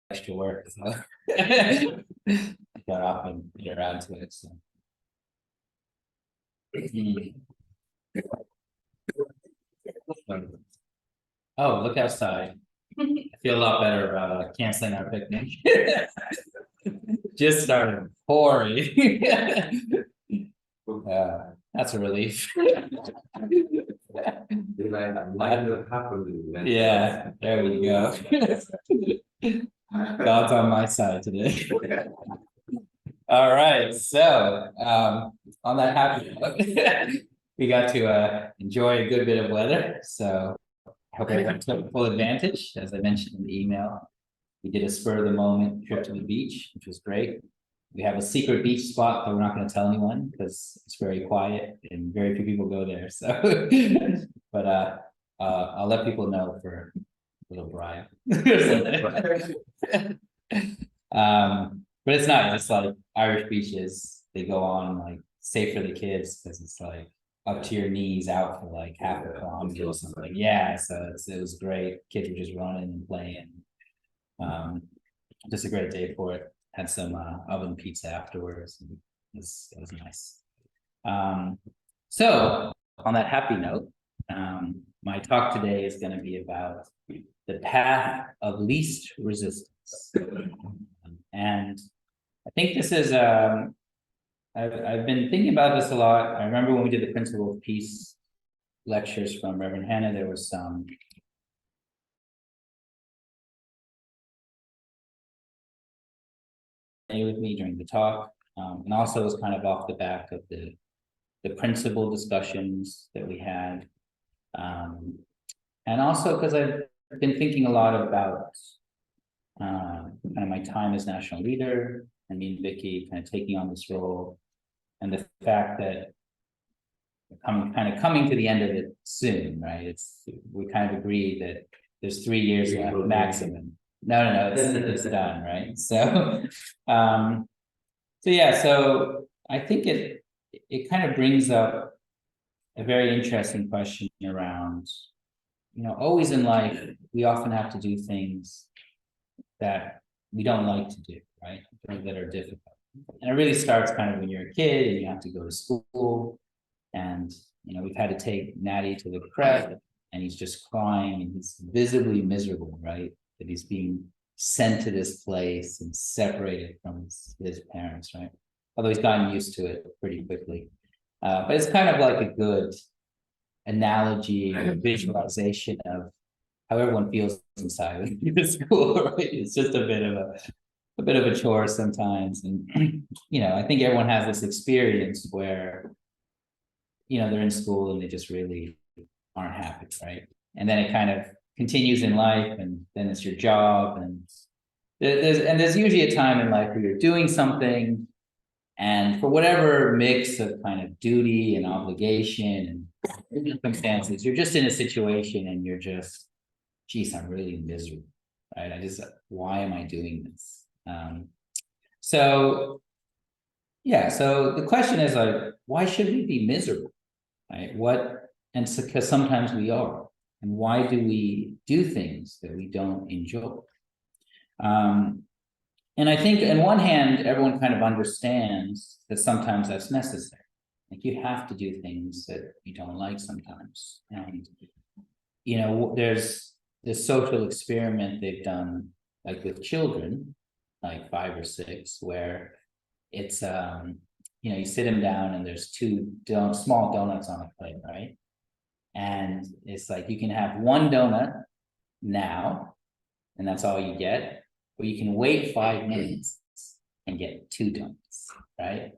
extra work. So I got off and get around to it. So. Oh, look outside. I feel a lot better about canceling our picnic. Just started pouring. That's a relief. Yeah, there we go. God's on my side today. All right, so on that happy note, we got to enjoy a good bit of weather. So I hope everyone took full advantage. As I mentioned in the email, we did a spur of the moment trip to the beach, which was great. We have a secret beach spot that we're not going to tell anyone because it's very quiet and very few people go there. So, but I'll let people know for a little bribe. But it's nice. It's like Irish beaches. They go on like safe for the kids because it's like up to your knees out for like half a kilometer or something. Yeah, so it was great. Kids were just running and playing. Just a great day for it. Had some oven pizza afterwards. And it was nice. So on that happy note, my talk today is going to be about the path of least resistance. And I think this is I've been thinking about this a lot. I remember when we did the Principle of Peace lectures from Reverend Hannah, there was some with me during the talk, and also was kind of off the back of the principle discussions that we had, and also because I've been thinking a lot about kind of my time as national leader, and me and Vicky kind of taking on this role, and the fact that coming to the end of it soon, right? We kind of agreed that there's 3 years left maximum. No, it's done, right? So, so yeah, so I think it kind of brings up a very interesting question around, always in life, we often have to do things that we don't like to do, right? That are difficult. And it really starts kind of when you're a kid and you have to go to school. And, we've had to take Natty to the prep and he's just crying and he's visibly miserable, right? That he's being sent to this place and separated from his parents, right? Although he's gotten used to it pretty quickly. But it's kind of like a good analogy or visualization of how everyone feels inside when you go to school, right? It's just a bit of a chore sometimes. And, I think everyone has this experience where, they're in school and they just really aren't happy, right? And then it kind of continues in life, and then it's your job, and there's usually a time in life where you're doing something, and for whatever mix of kind of duty and obligation and circumstances, you're just in a situation and you're just, geez, I'm really miserable, right? Why am I doing this? So yeah, so the question is like, why should we be miserable, right? And so, because sometimes we are, and why do we do things that we don't enjoy? And I think on one hand, everyone kind of understands that sometimes that's necessary. Like you have to do things that you don't like sometimes. And, there's this social experiment they've done like with children, like 5 or 6, where it's, you sit them down and there's 2 small donuts on a plate, right? And it's like, you can have 1 donut now, and that's all you get, or you can wait 5 minutes and get 2 donuts, right?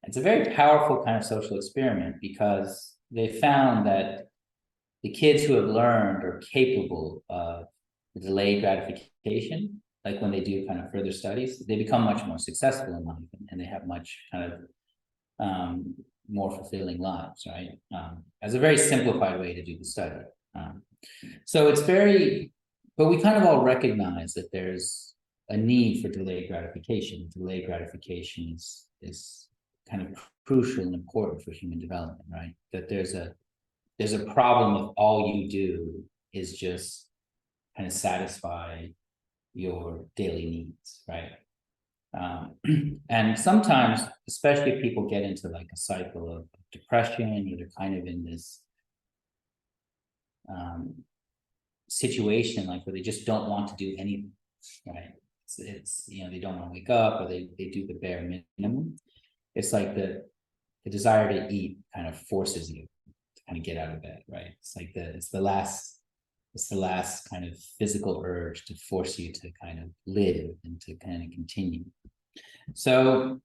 It's a very powerful kind of social experiment because they found that the kids who have learned are capable of the delayed gratification, like when they do kind of further studies, they become much more successful in life and they have much kind of more fulfilling lives, right? As a very simplified way to do the study. So it's but we kind of all recognize that there's a need for delayed gratification. Delayed gratification is kind of crucial and important for human development, right? That there's a problem if all you do is just kind of satisfy your daily needs, right? And sometimes, especially if people get into like a cycle of depression, or they're kind of in this situation like where they just don't want to do anything, right? It's you know, they don't want to wake up, or they do the bare minimum. It's like the desire to eat kind of forces you to kind of get out of bed, right? It's like it's the last kind of physical urge to force you to kind of live and to kind of continue. So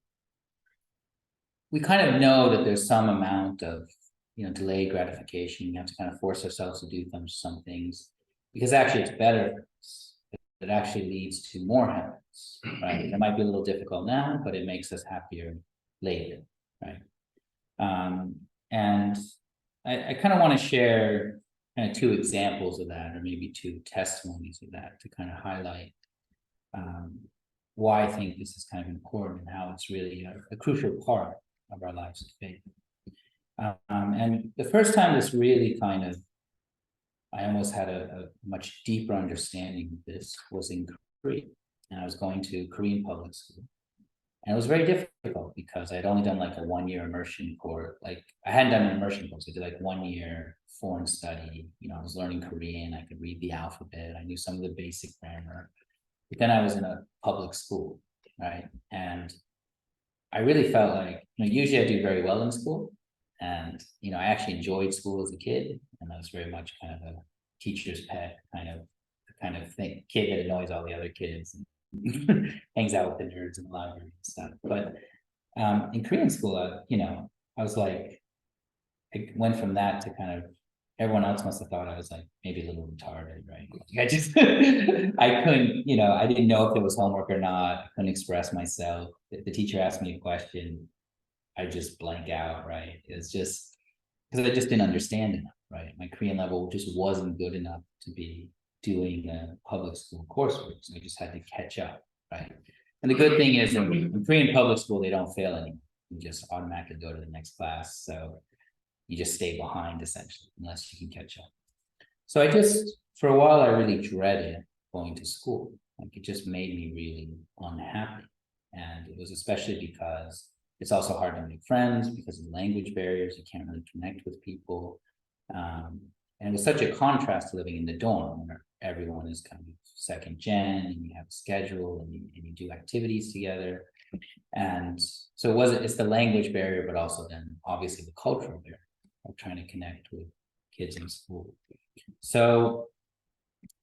we kind of know that there's some amount of, you know, delayed gratification. We have to kind of force ourselves to do some things, because actually it's better for us. It actually leads to more happiness, right? It might be a little difficult now, but it makes us happier later, right? And I kind of want to share kind of two examples of that, or maybe two testimonies of that, to kind of highlight why I think this is kind of important, and how it's really a crucial part of our lives of faith. And the first time this really kind of, I almost had a much deeper understanding of this, was in Korea. And I was going to Korean public school. And it was very difficult because I'd only done like a 1-year immersion course. Like I hadn't done an immersion course. I did like 1 year foreign study. You know, I was learning Korean. I could read the alphabet. I knew some of the basic grammar. But then I was in a public school, right? And I really felt like, you know, usually I do very well in school. And, you know, I actually enjoyed school as a kid. And I was very much kind of a teacher's pet kind of thing, kid that annoys all the other kids and hangs out with the nerds in the library and stuff. But in Korean school, you know, I was like, I went from that to kind of, everyone else must have thought I was like maybe a little retarded, right? Like I just, I couldn't, you know, I didn't know if it was homework or not. I couldn't express myself. If the teacher asked me a question, I just blank out, right? It's just because I just didn't understand enough, right? My Korean level just wasn't good enough to be doing public school coursework, so I just had to catch up, right? And the good thing is in Korean public school, they don't fail anymore. You just automatically go to the next class, so you just stay behind essentially, unless you can catch up. So I just, for a while, I really dreaded going to school. Like it just made me really unhappy. And it was especially because it's also hard to make friends because of the language barriers. You can't really connect with people. And it was such a contrast to living in the dorm where everyone is kind of second gen and you have a schedule and you do activities together. And so it's the language barrier, but also then obviously the cultural barrier of trying to connect with kids in school. So,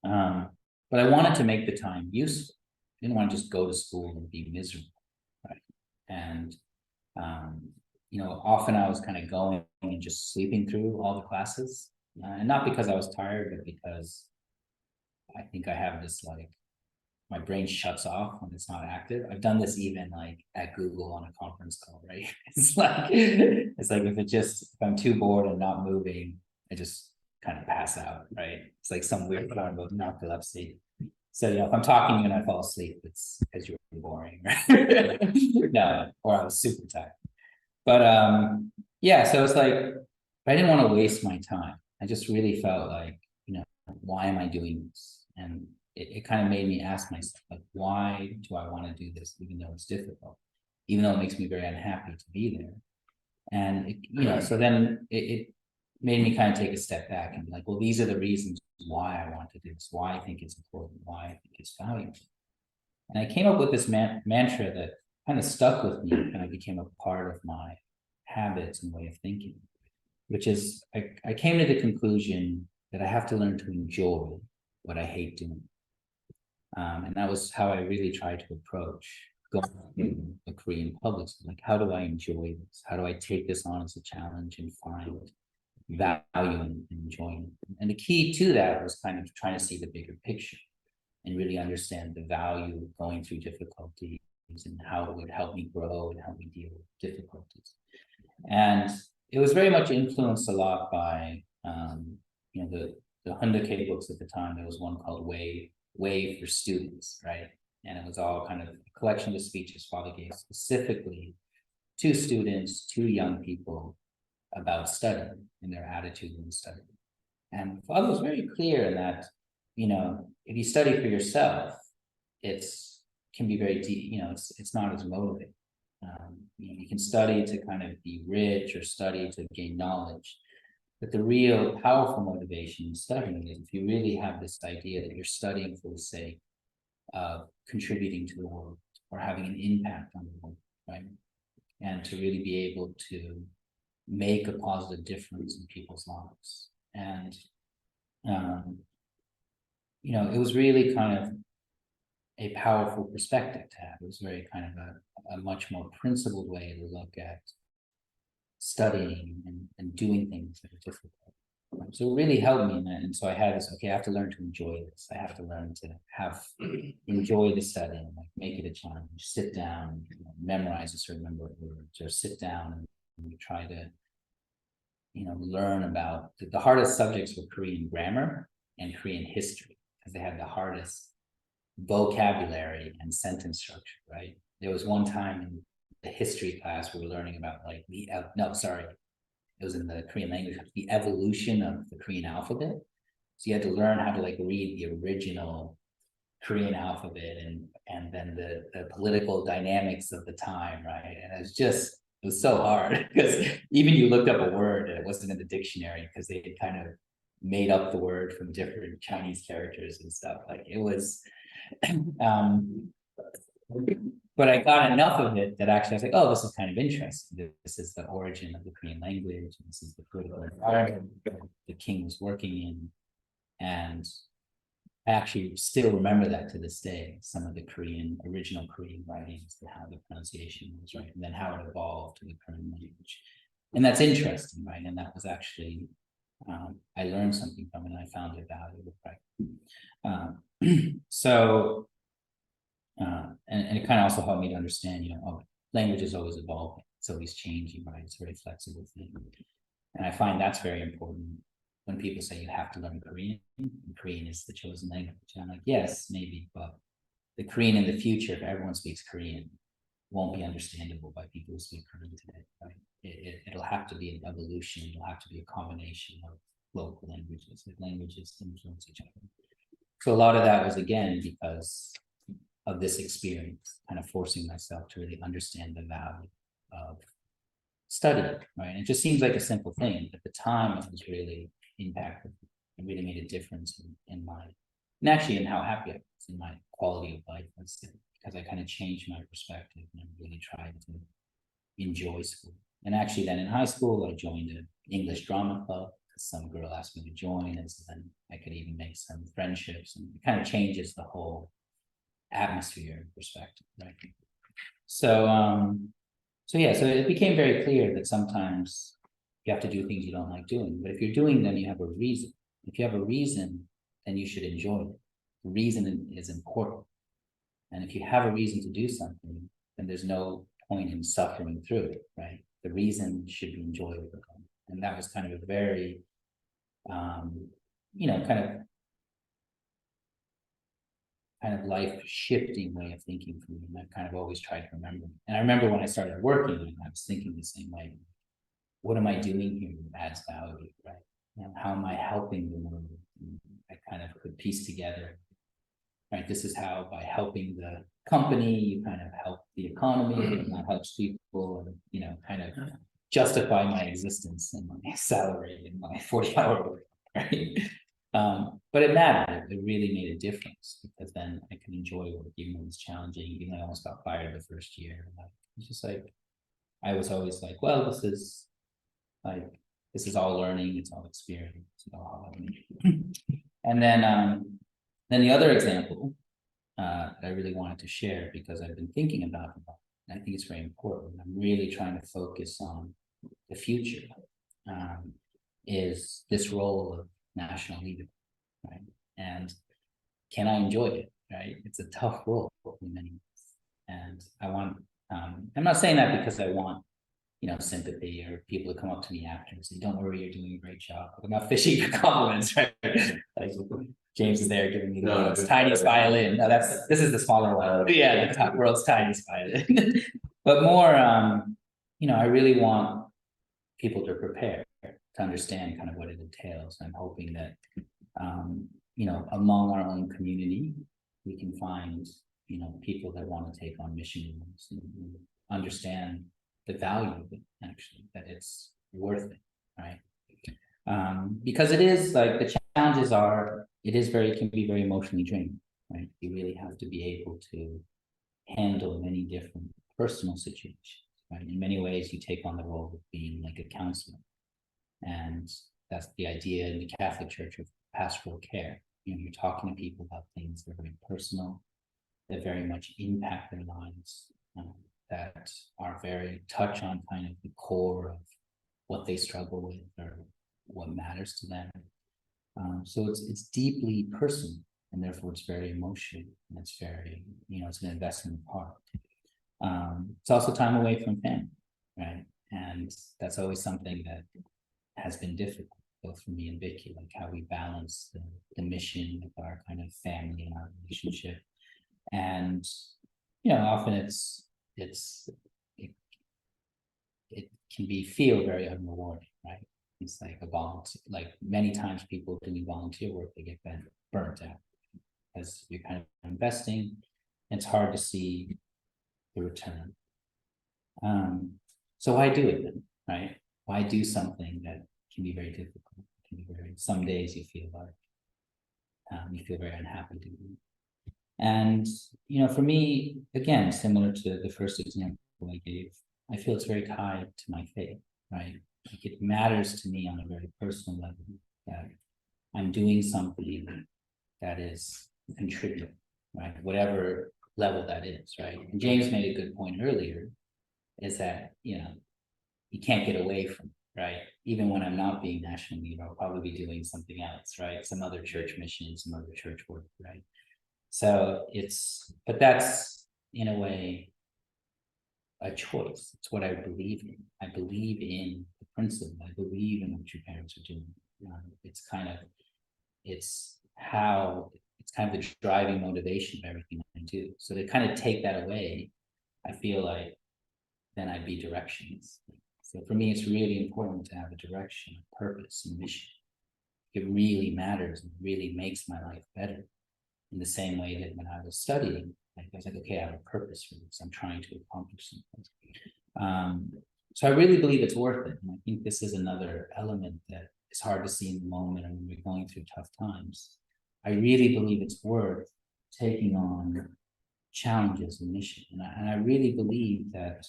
but I wanted to make the time useful. I didn't want to just go to school and be miserable, right? And you know, often I was kind of going and just sleeping through all the classes, and not because I was tired, but because I think I have this like, my brain shuts off when it's not active. I've done this even like at Google on a conference call, right? It's like if I'm too bored and not moving, I just kind of pass out, right? It's like some weird form of narcolepsy. So, you know, if I'm talking to you and I fall asleep, it's because you're boring, right? No, or I was super tired. But yeah, so it's like, I didn't want to waste my time. I just really felt like, you know, why am I doing this? And it kind of made me ask myself, like, why do I want to do this, even though it's difficult, even though it makes me very unhappy to be there? And, you know, so then it made me kind of take a step back and be like, well, these are the reasons why I want to do this, why I think it's important, why I think it's valuable. And I came up with this mantra that kind of stuck with me, kind of became a part of my habits and way of thinking, which is I came to the conclusion that I have to learn to enjoy what I hate doing. And that was how I really tried to approach going to a Korean public school. Like, how do I enjoy this? How do I take this on as a challenge and find value and enjoyment? And the key to that was kind of trying to see the bigger picture and really understand the value of going through difficulties and how it would help me grow and help me deal with difficulties. And it was very much influenced a lot by, you know, the Hyundai K books at the time. There was one called Way for Students, right? And it was all kind of a collection of speeches Father gave specifically to students, to young people about studying and their attitude when studying. And Father was very clear in that, you know, if you study for yourself, it's can be very deep, it's not as motivating. You can study to kind of be rich or study to gain knowledge. But the real powerful motivation in studying is if you really have this idea that you're studying for the sake of contributing to the world or having an impact on the world, right? And to really be able to make a positive difference in people's lives. And, it was really kind of a powerful perspective to have. It was very kind of a much more principled way to look at studying and doing things that are difficult. So it really helped me in that. And so I had this, okay, I have to learn to enjoy this. I have to learn to enjoy the studying, like make it a challenge, sit down, memorize a certain number of words, or sit down and try to, learn about the hardest subjects were Korean grammar and Korean history, because they had the hardest vocabulary and sentence structure, right? There was one time in the history class we were learning about like it was in the Korean language, the evolution of the Korean alphabet. So you had to learn how to like read the original Korean alphabet and then the political dynamics of the time, right? And it was so hard because even you looked up a word and it wasn't in the dictionary because they had kind of made up the word from different Chinese characters and stuff. Like it was but I got enough of it that actually I was like, oh, this is kind of interesting. This is the origin of the Korean language. This is the political environment the king was working in. And I actually still remember that to this day, some of the original Korean writings, and how the pronunciation was right, and then how it evolved to the current language. And that's interesting, right? And that was actually, I learned something from it and I found it valuable, right? And it kind of also helped me to understand, language is always evolving. It's always changing, right? It's a very flexible thing. And I find that's very important when people say you have to learn Korean. Korean is the chosen language. And I'm like, yes, maybe, but the Korean in the future, if everyone speaks Korean, won't be understandable by people who speak Korean today, right? It'll have to be an evolution. It'll have to be a combination of local languages. Languages influence each other. So a lot of that was, again, because of this experience, kind of forcing myself to really understand the value of studying, right? And it just seems like a simple thing. At the time, it was really impactful. It really made a difference in my, and actually in how happy I was, in my quality of life, because I kind of changed my perspective and I really tried to enjoy school. And actually then in high school, I joined an English drama club because some girl asked me to join, and so then I could even make some friendships, and it kind of changes the whole atmosphere and perspective, right? So so it became very clear that sometimes you have to do things you don't like doing, but if you're doing them, you have a reason. If you have a reason, then you should enjoy it. The reason is important. And if you have a reason to do something, then there's no point in suffering through it, right? The reason should be enjoyable. And that was kind of a very, kind of life shifting way of thinking for me. And I kind of always tried to remember. And I remember when I started working, I was thinking the same way. What am I doing here that adds value, right? How am I helping the world? And I kind of could piece together, right? This is how, by helping the company, you kind of help the economy, and that helps people, and kind of justify my existence and my salary and my 40-hour work, right? But it mattered. It really made a difference, because then I could enjoy work, even though it was challenging, even though I almost got fired the first year. It's just like, I was always like, well, this is all learning, it's all experience, it's all and then the other example that I really wanted to share, because I've been thinking about it, and I think it's very important. I'm really trying to focus on the future, is this role of national leader, right? And can I enjoy it, right? It's a tough role in many ways. And I want, I'm not saying that because I want, sympathy or people to come up to me after and say, don't worry, you're doing a great job. I'm not fishing for compliments, right? Like James is there giving me the world's tiniest violin. No, this is the smaller one. Yeah, the world's tiniest violin. But more, I really want people to prepare to understand kind of what it entails. I'm hoping that, among our own community, we can find people that want to take on mission roles and understand the value of it, actually, that it's worth it, right? Because it is like the challenges are, it can be very emotionally draining, right? You really have to be able to handle many different personal situations, right? In many ways, you take on the role of being like a counselor. And that's the idea in the Catholic Church of pastoral care. You're talking to people about things that are very personal, that very much impact their lives, that are very touch on kind of the core of what they struggle with or what matters to them. So it's deeply personal, and therefore it's very emotional, and it's very, it's an investment part. It's also time away from family, right? And that's always something that has been difficult, both for me and Vicky, like how we balance the mission with our kind of family and our relationship. And often it can feel very unrewarding, right? It's like a volunteer, like many times people doing volunteer work, they get burnt out as you're kind of investing. It's hard to see the return. So why do it then, right? Why do something that can be very difficult? Can be some days you feel very unhappy to do. And for me, again, similar to the first example I gave, I feel it's very tied to my faith, right? Like it matters to me on a very personal level that I'm doing something that is contributing, right? Whatever level that is, right? And James made a good point earlier, is that you can't get away from it, right? Even when I'm not being national leader, I'll probably be doing something else, right? Some other church mission, some other church work, right? So but that's in a way a choice. It's what I believe in. I believe in the principle. I believe in what your parents are doing. It's kind of the driving motivation of everything I do. So to kind of take that away, I feel like then I'd be directionless. So for me, it's really important to have a direction, a purpose, and mission. It really matters and really makes my life better. In the same way that when I was studying, I was like, okay, I have a purpose for this. I'm trying to accomplish something. So I really believe it's worth it. And I think this is another element that is hard to see in the moment and when we're going through tough times. I really believe it's worth taking on challenges and mission. And I really believe that,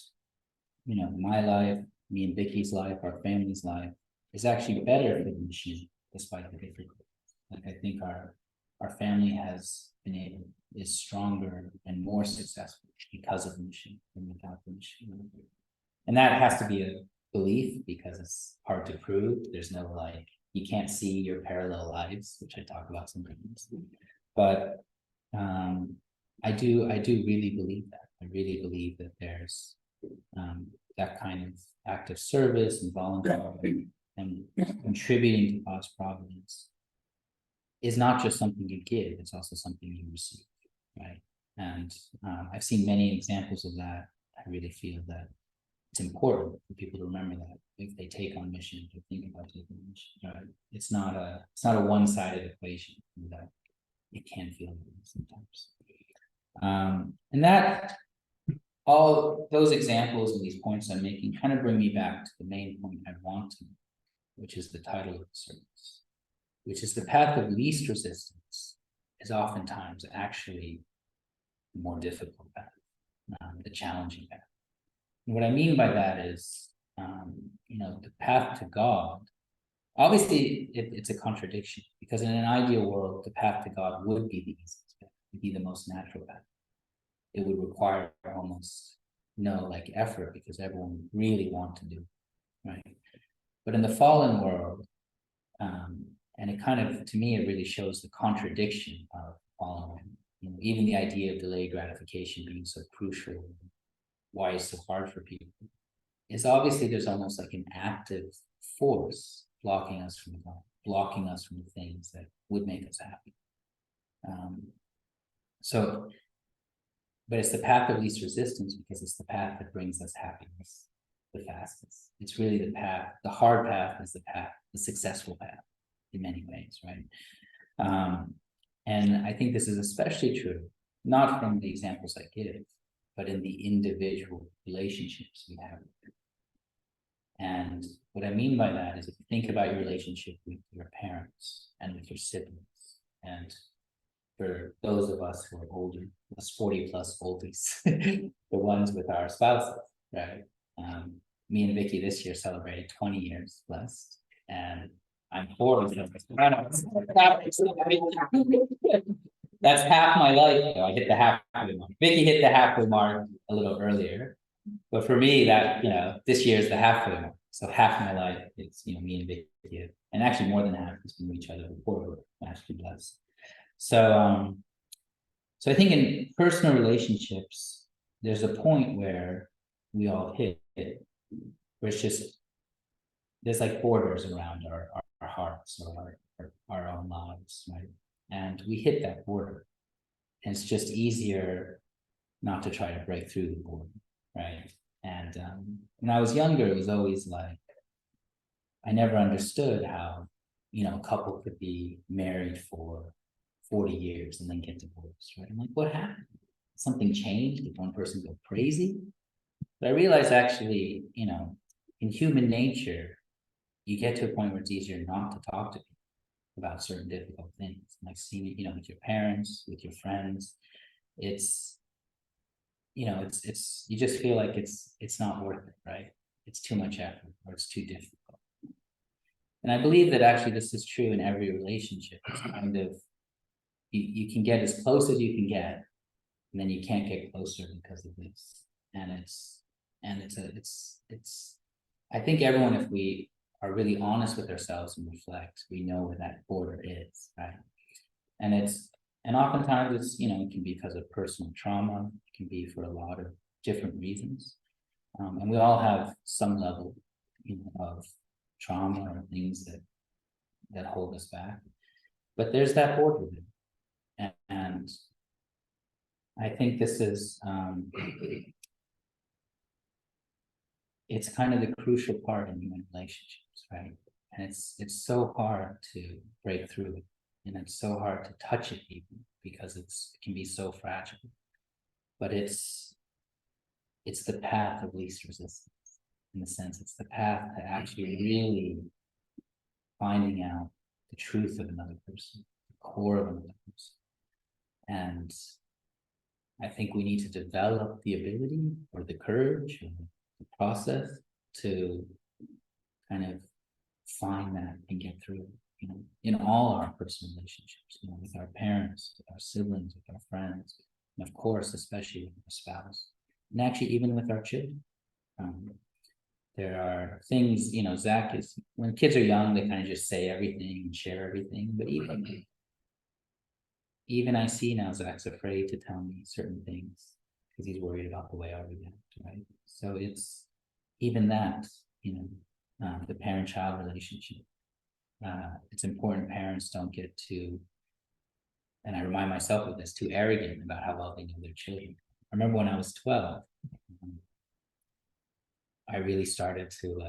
my life, me and Vicky's life, our family's life is actually better for the mission despite the difficulties. Like I think our family is stronger and more successful because of the mission than without the mission. And that has to be a belief because it's hard to prove. There's no you can't see your parallel lives, which I talk about sometimes. But I do really believe that. I really believe that there's that kind of active service and volunteering and contributing to God's providence is not just something you give, it's also something you receive, right? And I've seen many examples of that. I really feel that it's important for people to remember that if they take on mission, to think about taking on mission, right? It's not a one-sided equation that it can feel sometimes. And that all those examples and these points I'm making kind of bring me back to the main point I want to, which is the title of the service, which is the path of least resistance is oftentimes actually the more difficult path, the challenging path. And what I mean by that is, the path to God, obviously it's a contradiction because in an ideal world, the path to God would be the easiest path, would be the most natural path. It would require almost no effort because everyone would really want to do it, right? But in the fallen world, and it kind of, to me, it really shows the contradiction of fallen world. Even the idea of delayed gratification being so crucial, why it's so hard for people, is obviously there's almost like an active force blocking us from God, blocking us from the things that would make us happy. But it's the path of least resistance because it's the path that brings us happiness the fastest. It's really the path. The hard path is the path, the successful path in many ways, right? And I think this is especially true not from the examples I give, but in the individual relationships we have. And what I mean by that is if you think about your relationship with your parents and with your siblings, and for those of us who are older, us 40 plus oldies, the ones with our spouses, right? Me and Vicky this year celebrated 20 years blessed, and I'm 4 of them. That's half my life. I hit the halfway mark. Vicky hit the halfway mark a little earlier, but for me, that this year is the halfway mark. So half my life, it's me and Vicky, and actually more than half because we knew each other before we're actually blessed. So, so I think in personal relationships, there's a point where we all hit it, where it's just there's like borders around our hearts or our own lives, right? And we hit that border, and it's just easier not to try to break through the border, right? And when I was younger, it was always like I never understood how a couple could be married for 40 years and then get divorced, right? I'm like, what happened? Something changed? Did one person go crazy? But I realized actually, in human nature, you get to a point where it's easier not to talk to people about certain difficult things. Like seeing it, with your parents, with your friends, it's you just feel like it's not worth it, right? It's too much effort or it's too difficult. And I believe that actually this is true in every relationship. It's kind of you can get as close as you can get, and then you can't get closer because of this. And it's I think everyone, if we are really honest with ourselves and reflect, we know where that border is, right? And oftentimes it's it can be because of personal trauma, it can be for a lot of different reasons. And we all have some level of trauma or things that hold us back. But there's that border there. And I think this is it's kind of the crucial part in human relationships, right? And it's so hard to break through it, and it's so hard to touch it even because it can be so fragile. But it's the path of least resistance, in the sense it's the path to actually really finding out the truth of another person, the core of another person. And I think we need to develop the ability or the courage or the process to kind of find that and get through it, in all our personal relationships, with our parents, with our siblings, with our friends, and of course, especially with our spouse, and actually even with our children. There are things, Zach is, when kids are young, they kind of just say everything and share everything, but even I see now Zach's afraid to tell me certain things because he's worried about the way I react, right? So it's even that, the parent-child relationship. It's important parents don't get too, and I remind myself of this, too arrogant about how well they know their children. I remember when I was 12, I really started to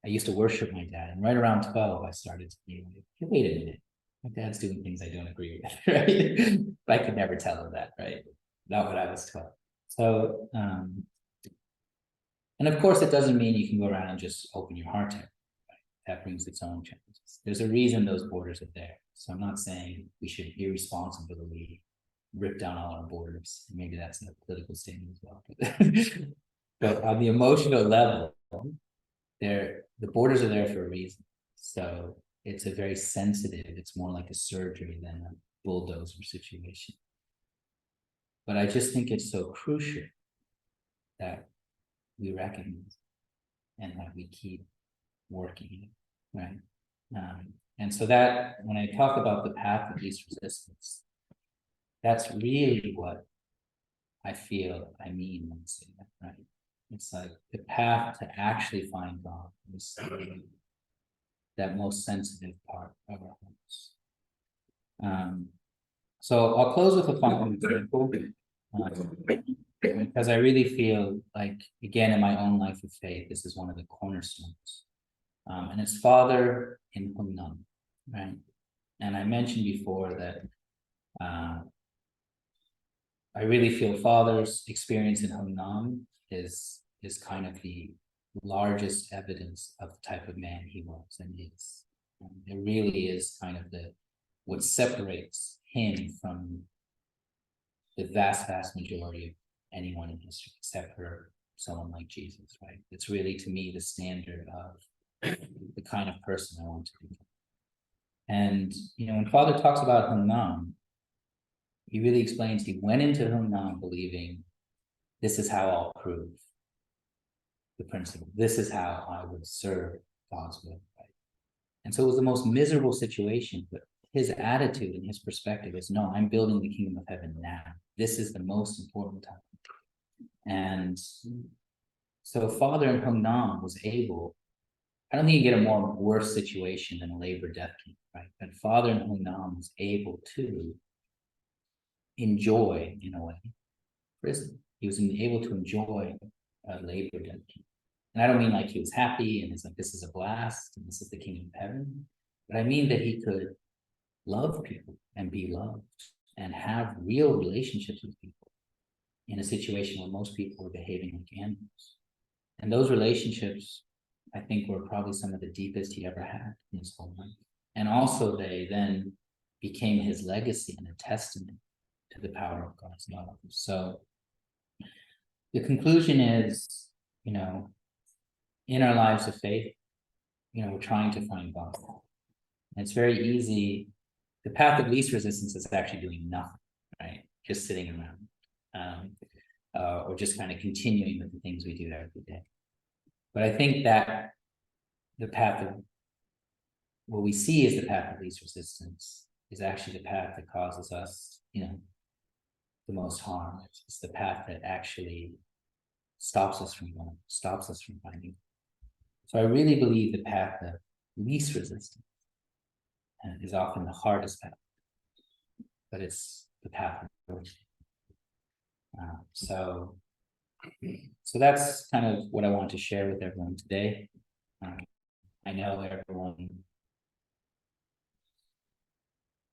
I used to worship my dad, and right around 12, I started to be like, hey, wait a minute, my dad's doing things I don't agree with, right? But I could never tell him that, right? Not when I was 12. So, and of course, it doesn't mean you can go around and just open your heart to it, right? That brings its own challenges. There's a reason those borders are there. So I'm not saying we should irresponsibly rip down all our borders. Maybe that's a political statement as well. But on the emotional level, the borders are there for a reason. So it's a very sensitive, it's more like a surgery than a bulldozer situation. But I just think it's so crucial that we recognize and that we keep working, right? And so that when I talk about the path of least resistance, that's really what I feel I mean when I say that, right? It's like the path to actually find God is that most sensitive part of our hearts. So I'll close with a final example, because I really feel like, again, in my own life of faith, this is one of the cornerstones. And it's Father in Humnam, right? And I mentioned before that I really feel Father's experience in Hungnam is kind of the largest evidence of the type of man he was and is. It really is kind of what separates him from the vast majority of anyone in history, except for someone like Jesus, right? It's really, to me, the standard of the kind of person I want to be. And, when Father talks about Hungnam, he really explains he went into Hungnam believing this is how I'll prove the principle. This is how I would serve God's will, right? And so it was the most miserable situation, but his attitude and his perspective is, no, I'm building the kingdom of heaven now. This is the most important time. And so Father in Hungnam was able, I don't think you get a more worse situation than a labor death camp, right? But Father in Hungnam was able to enjoy, in a way, prison. He was able to enjoy a labor death camp. And I don't mean like he was happy and it's like, this is a blast and this is the kingdom of heaven. But I mean that he could love people and be loved and have real relationships with people in a situation where most people were behaving like animals. And those relationships, I think, were probably some of the deepest he ever had in his whole life. And also they then became his legacy and a testament to the power of God's love. So the conclusion is, in our lives of faith, we're trying to find God. And it's very easy. The path of least resistance is actually doing nothing, right? Just sitting around, or just kind of continuing with the things we do every day. But I think that the path of what we see as the path of least resistance is actually the path that causes us, the most harm. It's the path that actually stops us from going, stops us from finding. So I really believe the path of least resistance is often the hardest path, but it's the path of virtue. So that's kind of what I want to share with everyone today. I know everyone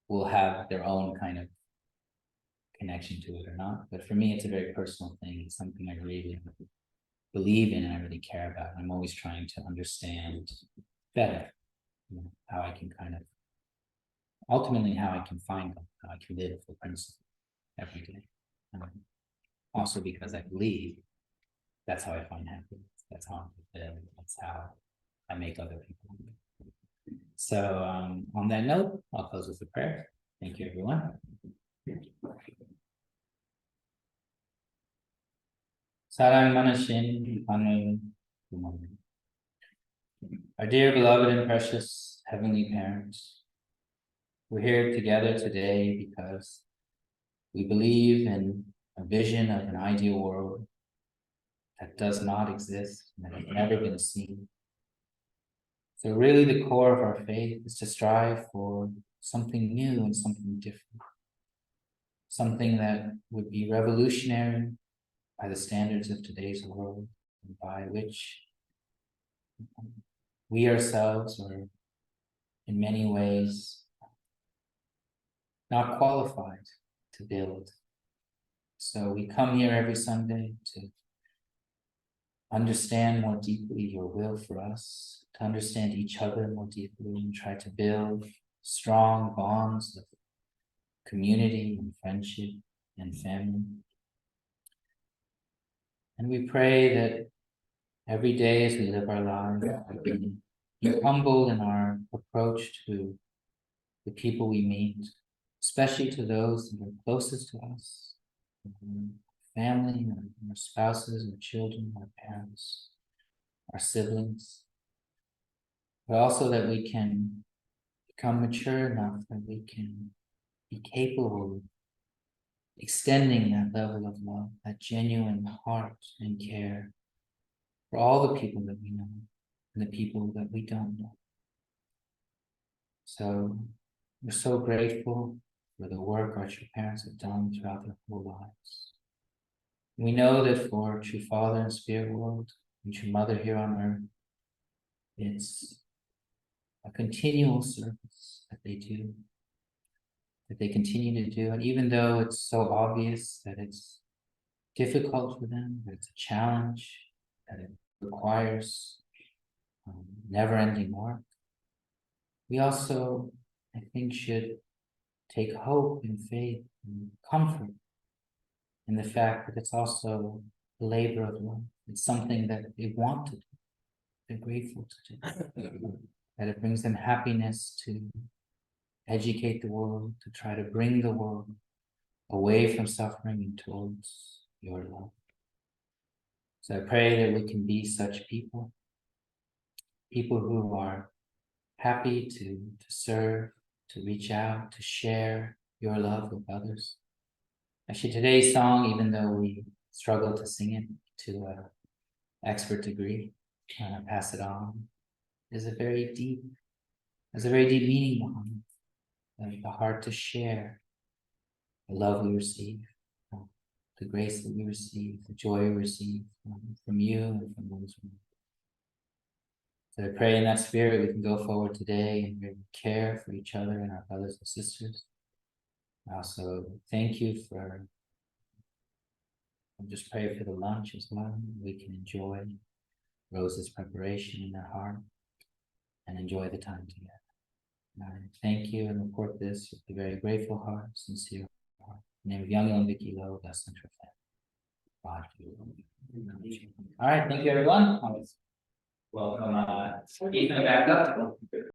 will have their own kind of connection to it or not, but for me, it's a very personal thing. It's something I really believe in and I really care about. I'm always trying to understand better, how I can kind of, ultimately how I can find them, how I can live the principle every day. Also because I believe that's how I find happiness. That's how I live. That's how I make other people happy. So on that note, I'll close with a prayer. Thank you, everyone. Sarang Manashin, our dear beloved and precious heavenly parents, we're here together today because we believe in a vision of an ideal world that does not exist and that has never been seen. So really the core of our faith is to strive for something new and something different. Something that would be revolutionary by the standards of today's world, and by which we ourselves are in many ways not qualified to build. So we come here every Sunday to understand more deeply your will for us, to understand each other more deeply and try to build strong bonds of community and friendship and family. And we pray that every day as we live our lives, we be humble in our approach to the people we meet, especially to those that are closest to us, family, our spouses, our children, our parents, our siblings, but also that we can become mature enough that we can be capable of extending that level of love, that genuine heart and care for all the people that we know and the people that we don't know. So we're so grateful for the work our true parents have done throughout their whole lives. We know that for true Father and Spirit world and true Mother here on earth, it's a continual service that they do. that they continue to do. And even though it's so obvious that it's difficult for them, that it's a challenge, that it requires never-ending work, we also, I think, should take hope and faith and comfort in the fact that it's also a labor of love. It's something that they want to do, they're grateful to do, that it brings them happiness to educate the world, to try to bring the world away from suffering and towards your love. So I pray that we can be such people, people who are happy to serve, to reach out, to share your love with others. Actually, today's song, even though we struggle to sing it to an expert degree, pass it on, is a very deep, there's a very deep meaning behind it. Like the heart to share the love we receive, the grace that we receive, the joy we receive from you and from those around. So I pray in that spirit we can go forward today and really care for each other and our brothers and sisters. I also thank you for, and just pray for the lunch as well. We can enjoy Rose's preparation in our heart and enjoy the time together. And I thank you and report this with a very grateful heart, sincere heart. In the name of Young and Vicky Loew, that's Central Family. All right, thank you everyone. Welcome, Ethan back up.